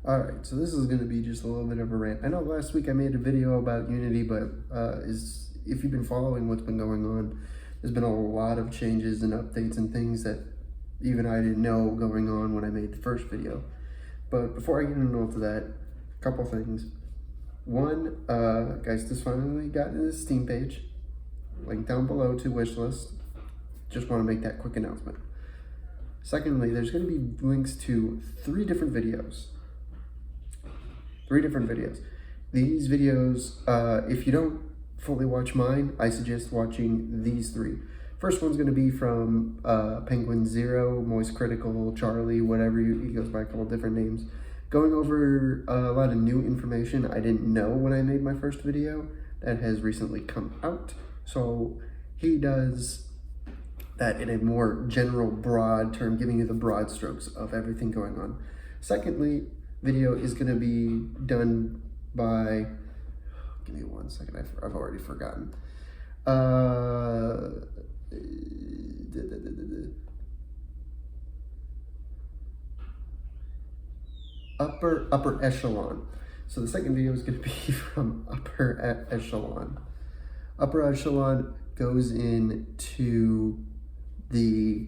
Alright, so this is going to be just a little bit of a rant. I know last week I made a video about Unity, but if you've been following what's been going on, there's been a lot of changes and updates and things that even I didn't know going on when I made the first video. But before I get into all of that, a couple things. One, guys, this finally got into the Steam page. Link down below to wishlist. Just want to make that quick announcement. Secondly, there's going to be links to three different videos. These videos, if you don't fully watch mine, I suggest watching these three. First one's going to be from Penguin Zero, Moist Critical, Charlie, whatever, he goes by a couple different names. Going over a lot of new information I didn't know when I made my first video that has recently come out. So he does that in a more general, broad term, giving you the broad strokes of everything going on. Secondly, video is going to be done by, give me 1 second, I've already forgotten. Upper Echelon. So the second video is going to be from Upper Echelon. Upper Echelon goes into the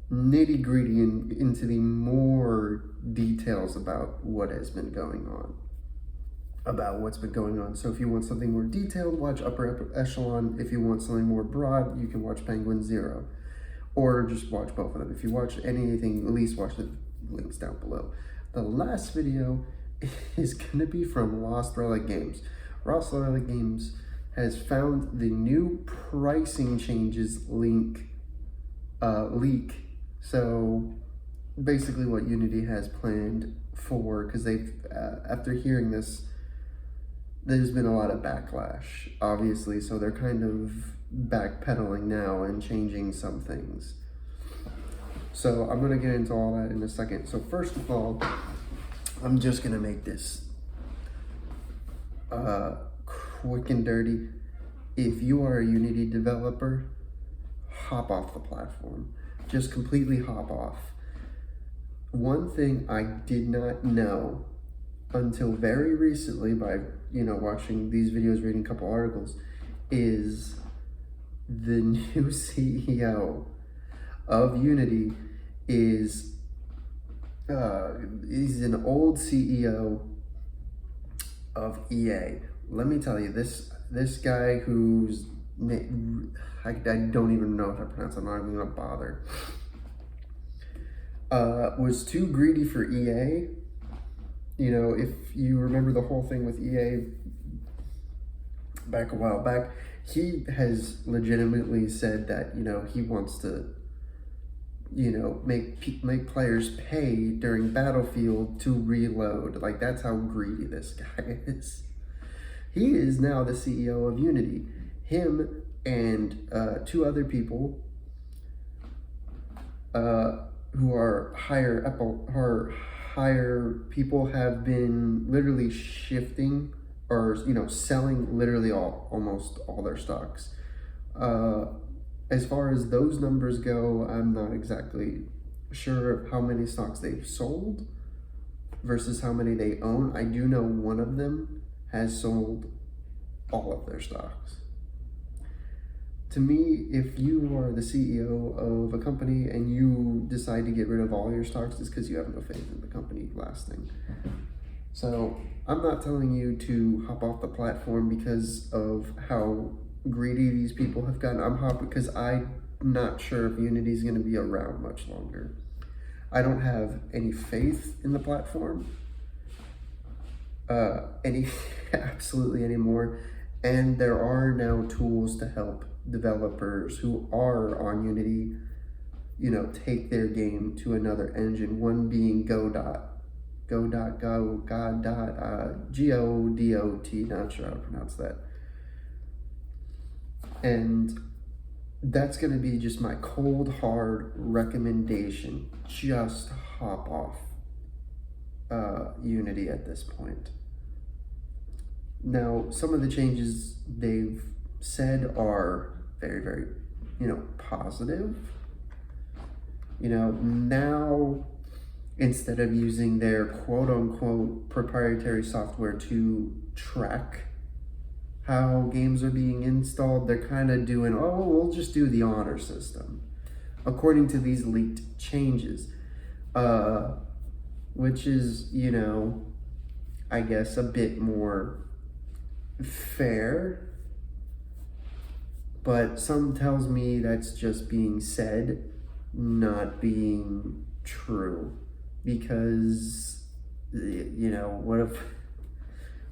nitty-gritty and into the more details about what has been going on, about what's been going on. So if you want something more detailed, watch Upper Echelon. If you want something more broad, you can watch Penguin Zero, or just watch both of them. If you watch anything, at least watch the links down below. The last video is going to be from Lost Relic Games. Lost Relic Games has found the new pricing changes leak. So basically what Unity has planned for, because they've, after hearing this, there's been a lot of backlash, obviously, so they're kind of backpedaling now and changing some things. So I'm going to get into all that in a second. So first of all, I'm just going to make this quick and dirty. If you are a Unity developer, hop off the platform. Just completely hop off. One thing I did not know until very recently by, watching these videos, reading a couple articles, is the new CEO of Unity is he's an old CEO of EA. Let me tell you, this guy who's I don't even know if I pronounce it, I'm not even gonna bother. Was too greedy for EA. If you remember the whole thing with EA back a while back, he has legitimately said that, he wants to, make players pay during Battlefield to reload. Like, that's how greedy this guy is. He is now the CEO of Unity. Him and two other people who are higher people have been literally shifting or selling literally almost all their stocks. As far as those numbers go, I'm not exactly sure of how many stocks they've sold versus how many they own. I do know one of them has sold all of their stocks. To me, if you are the CEO of a company and you decide to get rid of all your stocks, it's because you have no faith in the company lasting. So I'm not telling you to hop off the platform because of how greedy these people have gotten. I'm hopping because I'm not sure if Unity is going to be around much longer. I don't have any faith in the platform absolutely anymore. And there are now tools to help developers who are on Unity, take their game to another engine. One being Godot, not sure how to pronounce that. And that's going to be just my cold, hard recommendation. Just hop off Unity at this point. Now, some of the changes they've said are very, very, positive. Now instead of using their quote unquote proprietary software to track how games are being installed, they're kind of doing, oh, we'll just do the honor system according to these leaked changes, which is, you know, I guess a bit more fair, but some tells me that's just being said, not being true, because, you know,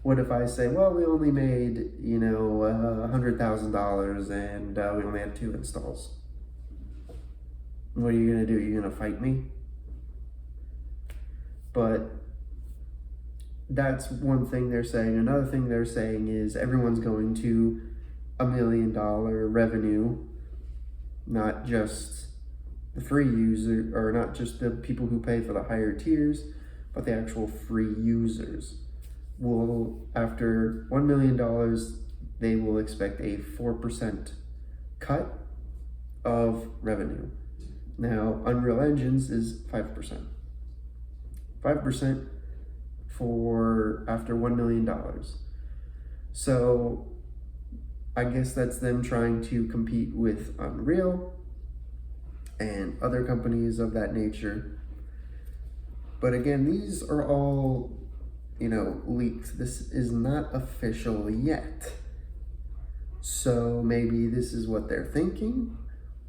what if I say, well, we only made, you know, $100,000 and we only had 2 installs? What are you gonna do? You gonna fight me? But that's one thing they're saying. Another thing they're saying is everyone's going to $1 million revenue, not just the free user, or not just the people who pay for the higher tiers, but the actual free users. Will, after $1 million, they will expect a 4% cut of revenue. Now, Unreal Engines is 5%. 5% for after $1 million. So I guess that's them trying to compete with Unreal and other companies of that nature. But again, these are all, you know, leaked. This is not official yet. So maybe this is what they're thinking,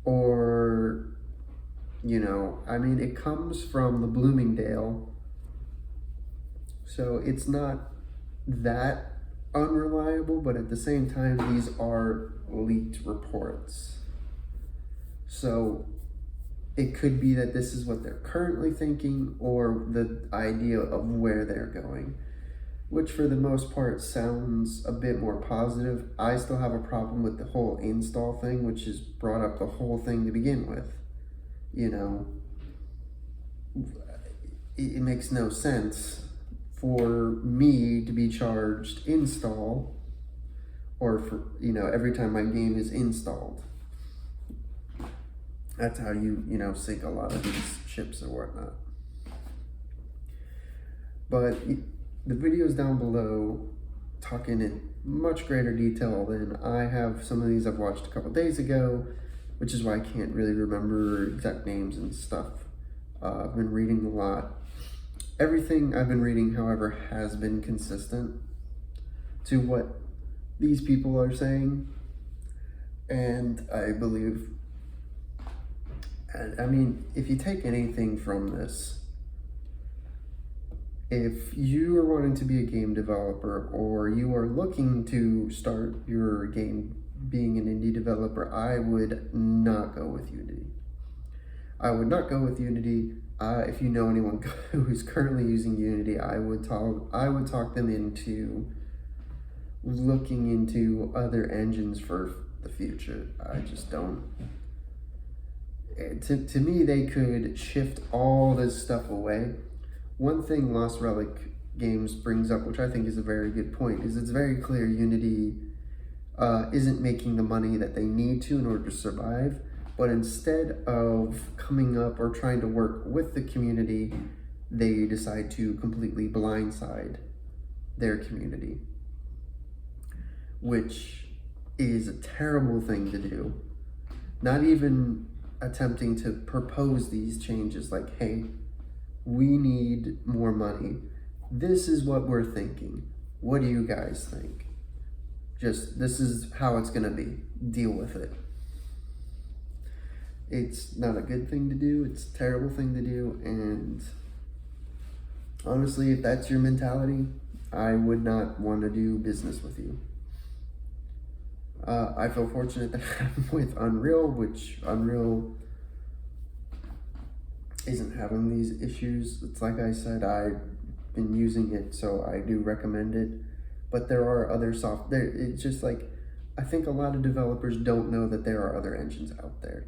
or, you know, I mean, it comes from the Bloomingdale, so it's not that unreliable, but at the same time, these are leaked reports. So it could be that this is what they're currently thinking, or the idea of where they're going, which for the most part sounds a bit more positive. I still have a problem with the whole install thing, which has brought up the whole thing to begin with. You know, it makes no sense for me to be charged install, or for, you know, every time my game is installed. That's how you know, sync a lot of these ships or whatnot. But the videos down below talking in much greater detail than I have. Some of these I've watched a couple days ago, which is why I can't really remember exact names and stuff. I've been reading a lot. Everything I've been reading, however, has been consistent to what these people are saying. And I believe, I mean, if you take anything from this, if you are wanting to be a game developer, or you are looking to start your game being an indie developer, I would not go with Unity. I would not go with Unity. If you know anyone who's currently using Unity, I would talk them into looking into other engines for the future. I just don't. To me, they could shift all this stuff away. One thing Lost Relic Games brings up, which I think is a very good point, is it's very clear Unity isn't making the money that they need to in order to survive, but instead of coming up or trying to work with the community, they decide to completely blindside their community, which is a terrible thing to do. Not even attempting to propose these changes like, hey, we need more money. This is what we're thinking. What do you guys think? Just, this is how it's gonna be. Deal with it. It's not a good thing to do. It's a terrible thing to do. And honestly, if that's your mentality, I would not want to do business with you. I feel fortunate that I'm with Unreal, which Unreal isn't having these issues. It's like I said, I've been using it, so I do recommend it. But there are other it's just like, I think a lot of developers don't know that there are other engines out there.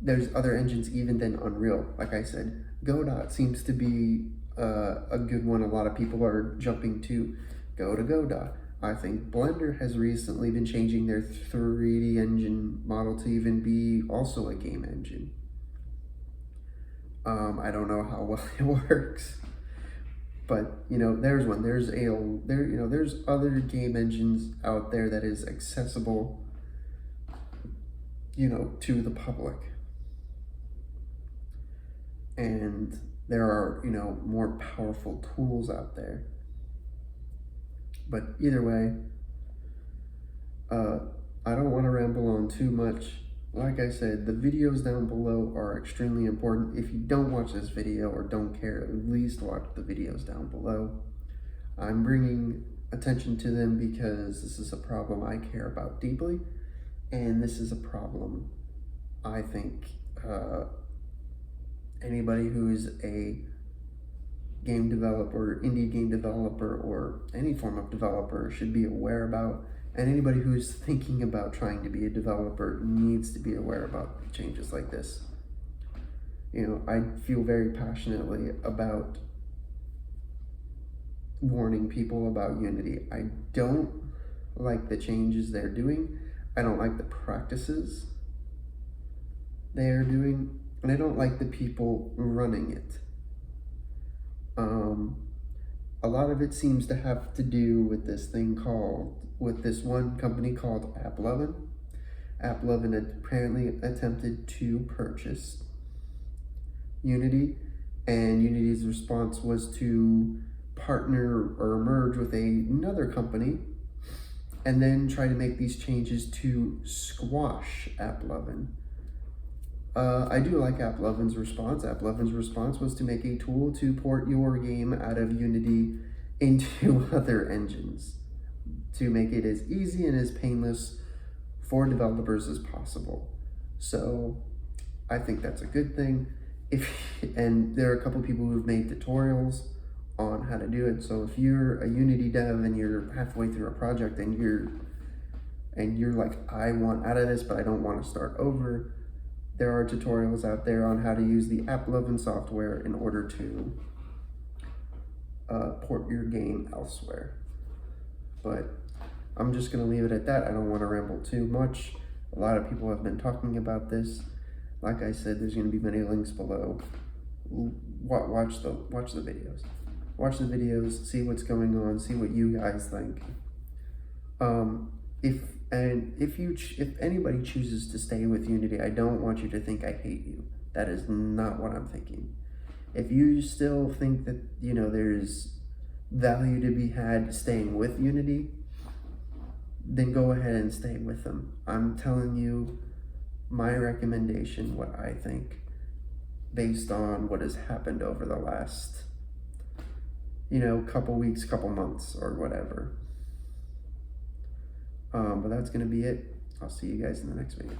There's other engines even than Unreal. Like I said, Godot seems to be a good one. A lot of people are jumping to go to Godot. I think Blender has recently been changing their 3D engine model to even be also a game engine. I don't know how well it works, but you know, there's one. There's other game engines out there that is accessible, you know, to the public, and there are, you know, more powerful tools out there. But either way, I don't want to ramble on too much. Like I said, the videos down below are extremely important. If you don't watch this video or don't care, at least watch the videos down below. I'm bringing attention to them because this is a problem I care about deeply, and this is a problem I think anybody who's a game developer, indie game developer, or any form of developer should be aware about. And anybody who's thinking about trying to be a developer needs to be aware about changes like this. You know, I feel very passionately about warning people about Unity. I don't like the changes they're doing. I don't like the practices they are doing. And I don't like the people running it. A lot of it seems to have to do with this one company called AppLovin. AppLovin apparently attempted to purchase Unity, and Unity's response was to partner or merge with another company and then try to make these changes to squash AppLovin. I do like AppLovin's response. AppLovin's response was to make a tool to port your game out of Unity into other engines, to make it as easy and as painless for developers as possible. So I think that's a good thing. And there are a couple people who've made tutorials on how to do it. So if you're a Unity dev and you're halfway through a project and you're like, I want out of this, but I don't want to start over, there are tutorials out there on how to use the AppLovin software in order to port your game elsewhere. But I'm just going to leave it at that. I don't want to ramble too much. A lot of people have been talking about this. Like I said, there's going to be many links below. Watch the videos. Watch the videos, see what's going on, see what you guys think. If anybody chooses to stay with Unity, I don't want you to think I hate you. That is not what I'm thinking. If you still think that, you know, there's value to be had staying with Unity, then go ahead and stay with them. I'm telling you my recommendation, what I think, based on what has happened over the last, you know, couple weeks, couple months, or whatever. But that's going to be it. I'll see you guys in the next video.